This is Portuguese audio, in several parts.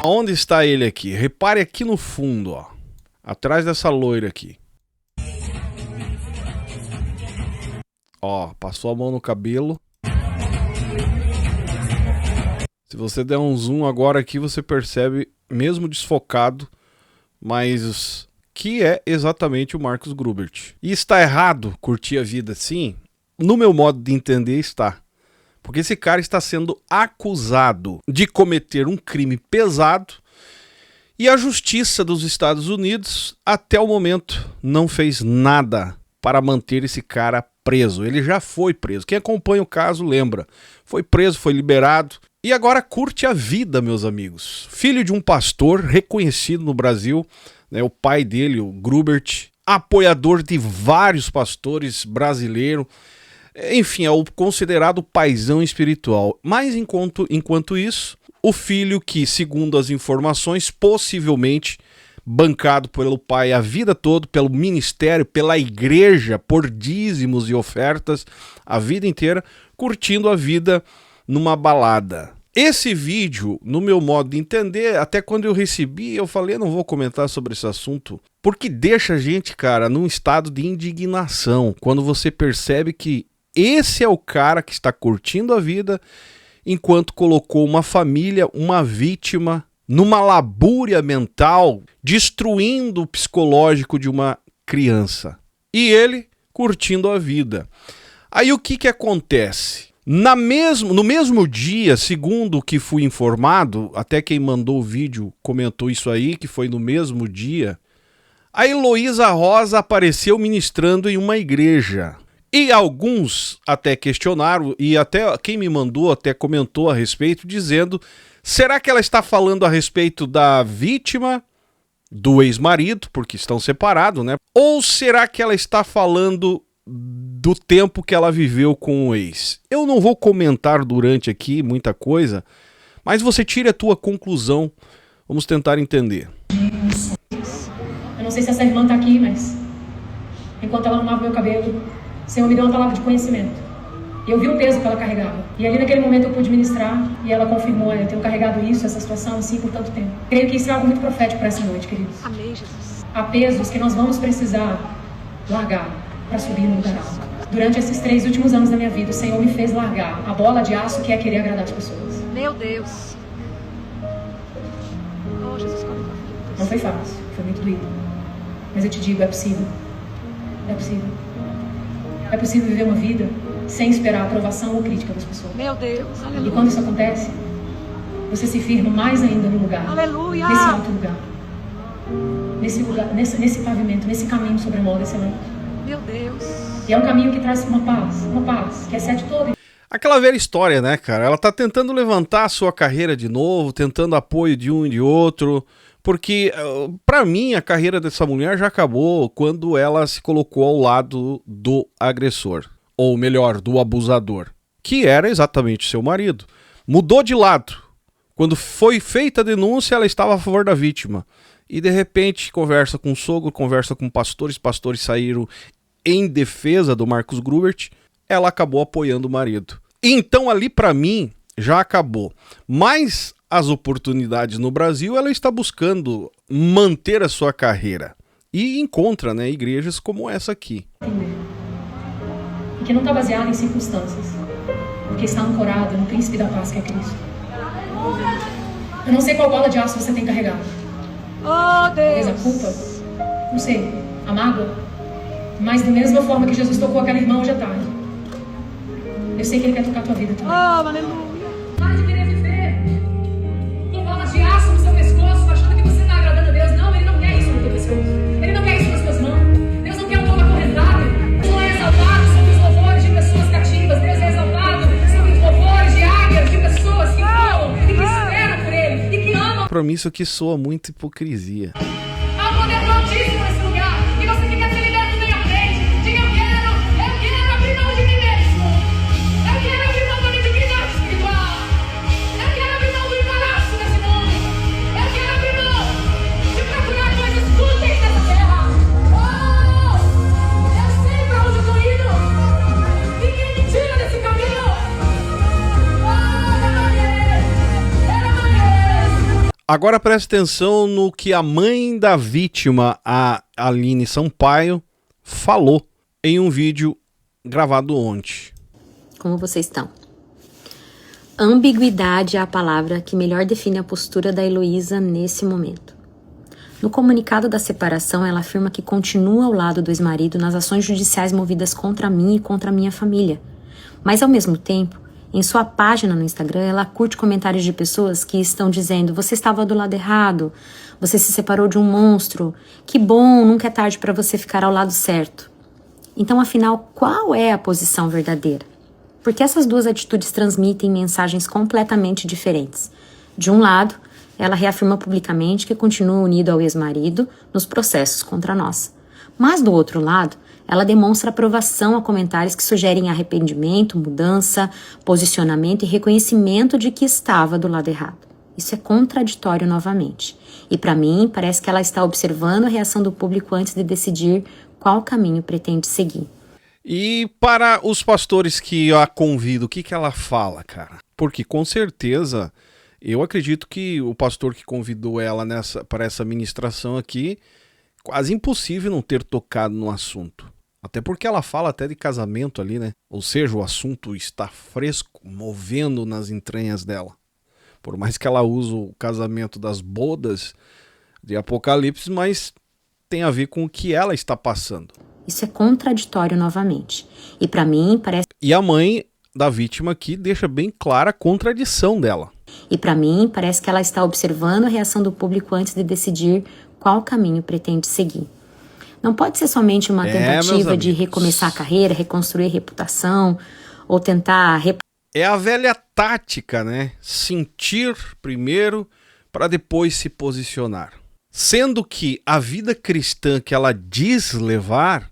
Onde está ele aqui? Repare aqui no fundo, ó. Atrás dessa loira aqui. Ó, passou a mão no cabelo. Se você der um zoom agora aqui, você percebe, mesmo desfocado, mas que é exatamente o Marcos Grubert. E está errado curtir a vida assim? No meu modo de entender, está. Porque esse cara está sendo acusado de cometer um crime pesado e a justiça dos Estados Unidos, até o momento, não fez nada para manter esse cara preso. Ele já foi preso. Quem acompanha o caso lembra. Foi preso, foi liberado e agora curte a vida, meus amigos. Filho de um pastor reconhecido no Brasil, né, o pai dele, o Grubert, apoiador de vários pastores brasileiros. Enfim, é o considerado paizão espiritual. Mas enquanto isso, o filho que, segundo as informações, possivelmente bancado pelo pai a vida toda, pelo ministério, pela igreja, por dízimos e ofertas, a vida inteira, curtindo a vida numa balada. Esse vídeo, no meu modo de entender, até quando eu recebi, eu falei, eu não vou comentar sobre esse assunto, porque deixa a gente, cara, num estado de indignação, quando você percebe que esse é o cara que está curtindo a vida enquanto colocou uma família, uma vítima, numa labúria mental, destruindo o psicológico de uma criança. E ele curtindo a vida. Aí o que acontece? No mesmo dia, segundo o que fui informado, até quem mandou o vídeo comentou isso aí, que foi no mesmo dia, a Heloísa Rosa apareceu ministrando em uma igreja. E alguns até questionaram, e até quem me mandou até comentou a respeito, dizendo, será que ela está falando a respeito da vítima, do ex-marido, porque estão separados, né? Ou será que ela está falando do tempo que ela viveu com o ex? Eu não vou comentar durante aqui muita coisa, mas você tire a tua conclusão. Vamos tentar entender. Eu não sei se essa irmã está aqui, mas enquanto ela arrumava meu cabelo, o Senhor me deu uma palavra de conhecimento. E eu vi o peso que ela carregava. E ali naquele momento eu pude ministrar e ela confirmou, eu tenho carregado isso, essa situação assim por tanto tempo. Creio que isso é algo muito profético para essa noite, queridos. Amém, Jesus. Há pesos que nós vamos precisar largar para subir no lugar alto. Durante esses 3 últimos anos da minha vida, o Senhor me fez largar a bola de aço que é querer agradar as pessoas. Meu Deus. Oh, Jesus, como não foi fácil, foi muito doído. Mas eu te digo, é possível. É possível. É possível viver uma vida sem esperar a aprovação ou crítica das pessoas. Meu Deus, aleluia. E quando isso acontece, você se firma mais ainda no lugar. Aleluia. Nesse alto lugar. Nesse lugar, nesse pavimento, nesse caminho sobre a moda excelente. Meu Deus. E é um caminho que traz uma paz que excede todo. Aquela velha história, né, cara? Ela tá tentando levantar a sua carreira de novo, tentando apoio de um e de outro, porque, pra mim, a carreira dessa mulher já acabou quando ela se colocou ao lado do agressor, ou melhor, do abusador, que era exatamente seu marido. Mudou de lado. Quando foi feita a denúncia, ela estava a favor da vítima. E, de repente, conversa com o sogro, conversa com pastores saíram em defesa do Marcos Grubert, ela acabou apoiando o marido. Então, ali, pra mim, já acabou. Mas as oportunidades no Brasil, ela está buscando manter a sua carreira. E encontra, né, igrejas como essa aqui. E que não está baseado em circunstâncias, porque está ancorado no príncipe da paz que é Cristo. Eu não sei qual bola de aço você tem carregado. Oh, Deus. Talvez a culpa, não sei, a mágoa. Mas da mesma forma que Jesus tocou aquela irmã hoje à tarde, eu sei que Ele quer tocar a tua vida também. Oh, aleluia. Para de querer viver com bolas de aço no seu pescoço, achando que você está agradando a Deus. Não, Ele não quer isso no teu pescoço. Ele não quer isso nas tuas mãos. Deus não quer um povo acorrentado. Deus não é exaltado sobre os louvores de pessoas cativas. Deus é exaltado sobre os louvores de águias, de pessoas que voam e que esperam por Ele e que amam. Pra mim isso aqui soa muito hipocrisia. Há um poder altíssimo nesse lugar. E você que quer ser liberto, vem à frente. Diga, eu quero abrir mão de mim mesmo. Eu quero abrir mão da minha dignidade espiritual. Eu quero abrir mão do embaraço desse mundo. Eu quero abrir mão de procurar coisas úteis nessa terra. Oh, eu sei pra onde eu tô indo. Ninguém me tira desse caminho. Oh, era maneiro. Agora preste atenção no que a mãe da vítima, a Aline Sampaio, falou em um vídeo gravado ontem. Como vocês estão? Ambiguidade é a palavra que melhor define a postura da Heloísa nesse momento. No comunicado da separação, ela afirma que continua ao lado do ex-marido nas ações judiciais movidas contra mim e contra a minha família. Mas, ao mesmo tempo, em sua página no Instagram, ela curte comentários de pessoas que estão dizendo: você estava do lado errado, você se separou de um monstro, que bom, nunca é tarde para você ficar ao lado certo. Então, afinal, qual é a posição verdadeira? Porque essas duas atitudes transmitem mensagens completamente diferentes. De um lado, ela reafirma publicamente que continua unida ao ex-marido nos processos contra nós. Mas, do outro lado, ela demonstra aprovação a comentários que sugerem arrependimento, mudança, posicionamento e reconhecimento de que estava do lado errado. Isso é contraditório novamente. E para mim, parece que ela está observando a reação do público antes de decidir qual caminho pretende seguir. E para os pastores que a convidam, o que ela fala, cara? Porque com certeza, eu acredito que o pastor que convidou ela para essa ministração aqui, quase impossível não ter tocado no assunto. Até porque ela fala até de casamento ali, né? Ou seja, o assunto está fresco, movendo nas entranhas dela. Por mais que ela use o casamento das bodas de Apocalipse, mas tem a ver com o que ela está passando. Isso é contraditório novamente. E para mim parece... E a mãe da vítima aqui deixa bem clara a contradição dela. E para mim parece que ela está observando a reação do público antes de decidir qual caminho pretende seguir. Não pode ser somente uma tentativa de recomeçar a carreira, reconstruir reputação, ou tentar... É a velha tática, né? Sentir primeiro para depois se posicionar. Sendo que a vida cristã que ela diz levar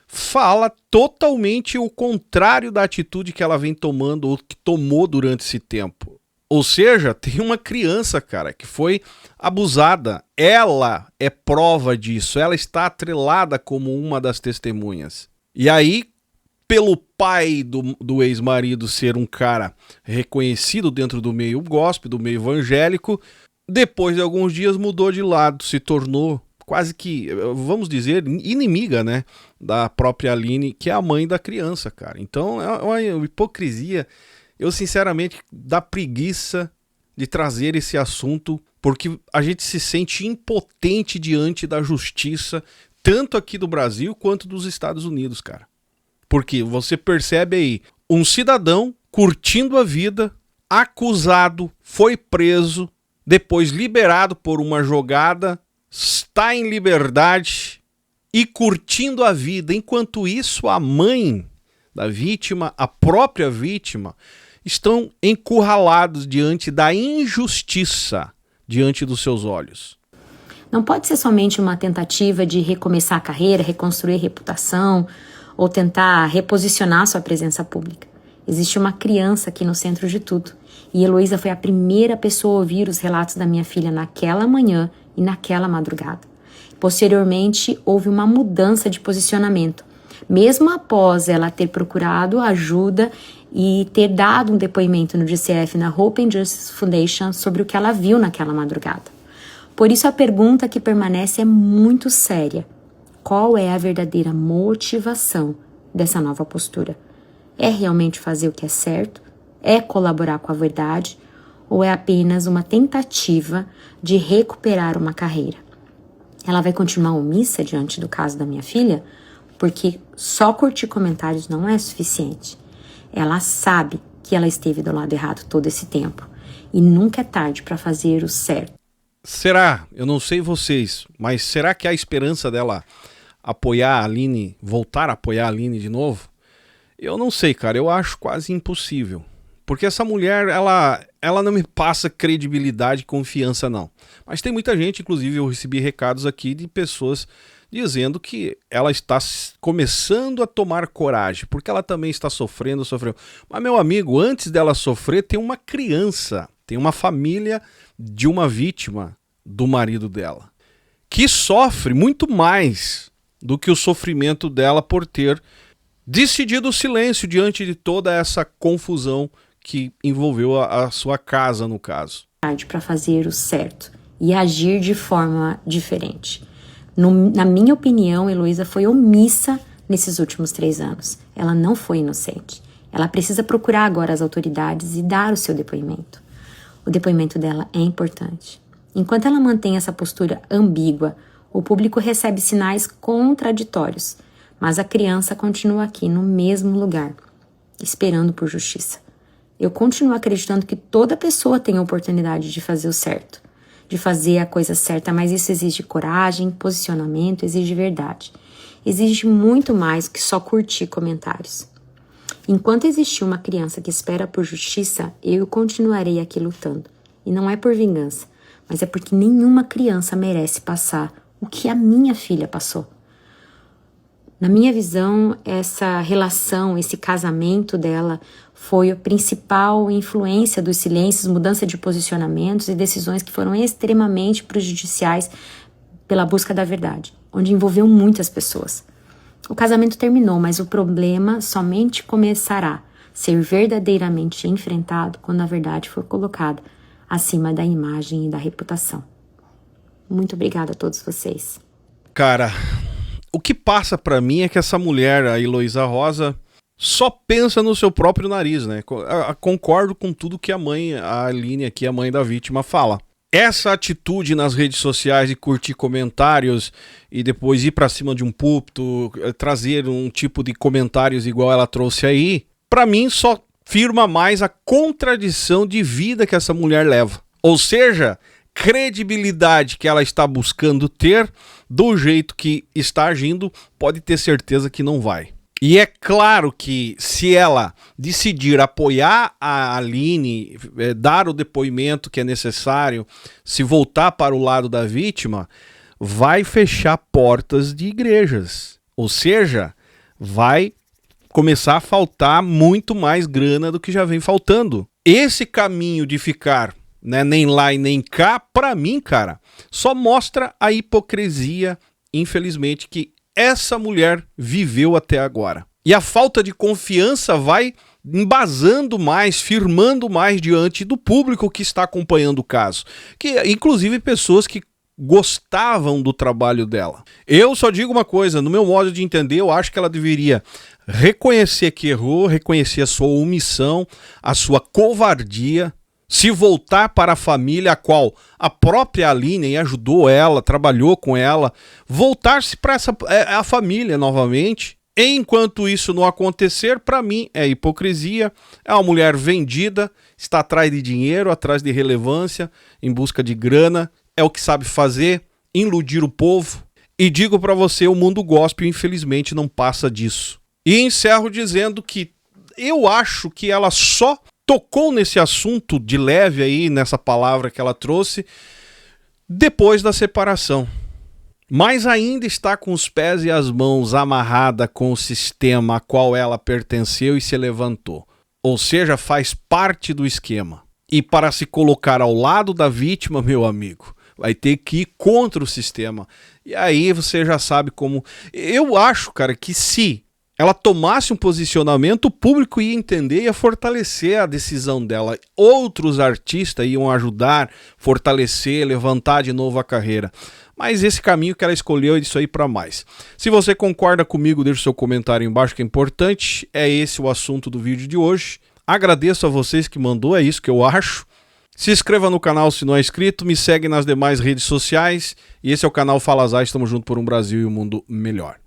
fala totalmente o contrário da atitude que ela vem tomando ou que tomou durante esse tempo. Ou seja, tem uma criança, cara, que foi abusada. Ela é prova disso. Ela está atrelada como uma das testemunhas. E aí, pelo pai do ex-marido ser um cara reconhecido dentro do meio gospel, do meio evangélico, depois de alguns dias mudou de lado, se tornou quase que, vamos dizer, inimiga, né, da própria Aline, que é a mãe da criança, cara. Então é uma hipocrisia. Eu, sinceramente, dá preguiça de trazer esse assunto, porque a gente se sente impotente diante da justiça, tanto aqui do Brasil quanto dos Estados Unidos, cara. Porque você percebe aí, um cidadão curtindo a vida, acusado, foi preso, depois liberado por uma jogada, está em liberdade e curtindo a vida. Enquanto isso, a mãe da vítima, a própria vítima, estão encurralados diante da injustiça diante dos seus olhos. Não pode ser somente uma tentativa de recomeçar a carreira, reconstruir reputação ou tentar reposicionar sua presença pública. Existe uma criança aqui no centro de tudo. E Heloísa foi a primeira pessoa a ouvir os relatos da minha filha naquela manhã e naquela madrugada. Posteriormente, houve uma mudança de posicionamento, mesmo após ela ter procurado ajuda e ter dado um depoimento no DCF na Hope and Justice Foundation sobre o que ela viu naquela madrugada. Por isso a pergunta que permanece é muito séria. Qual é a verdadeira motivação dessa nova postura? É realmente fazer o que é certo? É colaborar com a verdade? Ou é apenas uma tentativa de recuperar uma carreira? Ela vai continuar omissa diante do caso da minha filha? Porque só curtir comentários não é suficiente. Ela sabe que ela esteve do lado errado todo esse tempo. E nunca é tarde para fazer o certo. Será? Eu não sei vocês, mas será que há esperança dela apoiar a Aline, voltar a apoiar a Aline de novo? Eu não sei, cara. Eu acho quase impossível. Porque essa mulher, ela não me passa credibilidade e confiança, não. Mas tem muita gente, inclusive eu recebi recados aqui de pessoas dizendo que ela está começando a tomar coragem, porque ela também está sofrendo. Mas, meu amigo, antes dela sofrer, tem uma criança, tem uma família de uma vítima do marido dela, que sofre muito mais do que o sofrimento dela por ter decidido o silêncio diante de toda essa confusão que envolveu a sua casa, no caso. Para fazer o certo e agir de forma diferente. Na minha opinião, Heloísa foi omissa nesses últimos 3 anos. Ela não foi inocente. Ela precisa procurar agora as autoridades e dar o seu depoimento. O depoimento dela é importante. Enquanto ela mantém essa postura ambígua, o público recebe sinais contraditórios, mas a criança continua aqui no mesmo lugar, esperando por justiça. Eu continuo acreditando que toda pessoa tem a oportunidade de fazer o certo, de fazer a coisa certa, mas isso exige coragem, posicionamento, exige verdade. Exige muito mais que só curtir comentários. Enquanto existir uma criança que espera por justiça, eu continuarei aqui lutando. E não é por vingança, mas é porque nenhuma criança merece passar o que a minha filha passou. Na minha visão, essa relação, esse casamento dela foi a principal influência dos silêncios, mudança de posicionamentos e decisões que foram extremamente prejudiciais pela busca da verdade, onde envolveu muitas pessoas. O casamento terminou, mas o problema somente começará a ser verdadeiramente enfrentado quando a verdade for colocada acima da imagem e da reputação. Muito obrigada a todos vocês. Cara, o que passa pra mim é que essa mulher, a Heloísa Rosa, só pensa no seu próprio nariz, né? Concordo com tudo que a Aline aqui, a mãe da vítima, fala. Essa atitude nas redes sociais de curtir comentários e depois ir pra cima de um púlpito, trazer um tipo de comentários igual ela trouxe aí, pra mim só firma mais a contradição de vida que essa mulher leva. Ou seja, credibilidade que ela está buscando ter, do jeito que está agindo, pode ter certeza que não vai. E é claro que se ela decidir apoiar a Aline, dar o depoimento que é necessário, se voltar para o lado da vítima, vai fechar portas de igrejas. Ou seja, vai começar a faltar muito mais grana do que já vem faltando. Esse caminho de ficar, né, nem lá e nem cá, pra mim, cara, só mostra a hipocrisia, infelizmente, que essa mulher viveu até agora. E a falta de confiança vai embasando mais, firmando mais diante do público que está acompanhando o caso. Que, inclusive pessoas que gostavam do trabalho dela. Eu só digo uma coisa, no meu modo de entender, eu acho que ela deveria reconhecer que errou, reconhecer a sua omissão, a sua covardia, se voltar para a família a qual a própria Aline ajudou ela, trabalhou com ela, voltar-se para a família novamente. Enquanto isso não acontecer, para mim é hipocrisia, é uma mulher vendida, está atrás de dinheiro, atrás de relevância, em busca de grana, é o que sabe fazer, iludir o povo. E digo para você, o mundo gospel infelizmente não passa disso. E encerro dizendo que eu acho que ela só tocou nesse assunto de leve aí, nessa palavra que ela trouxe, depois da separação. Mas ainda está com os pés e as mãos amarrada com o sistema a qual ela pertenceu e se levantou. Ou seja, faz parte do esquema. E para se colocar ao lado da vítima, meu amigo, vai ter que ir contra o sistema. E aí você já sabe como... Eu acho, cara, que se ela tomasse um posicionamento, o público ia entender e ia fortalecer a decisão dela. Outros artistas iam ajudar, fortalecer, levantar de novo a carreira. Mas esse caminho que ela escolheu é disso aí para mais. Se você concorda comigo, deixe seu comentário embaixo que é importante. É esse o assunto do vídeo de hoje. Agradeço a vocês que mandou, é isso que eu acho. Se inscreva no canal se não é inscrito, me segue nas demais redes sociais. E esse é o canal Fala Zay, estamos juntos por um Brasil e um mundo melhor.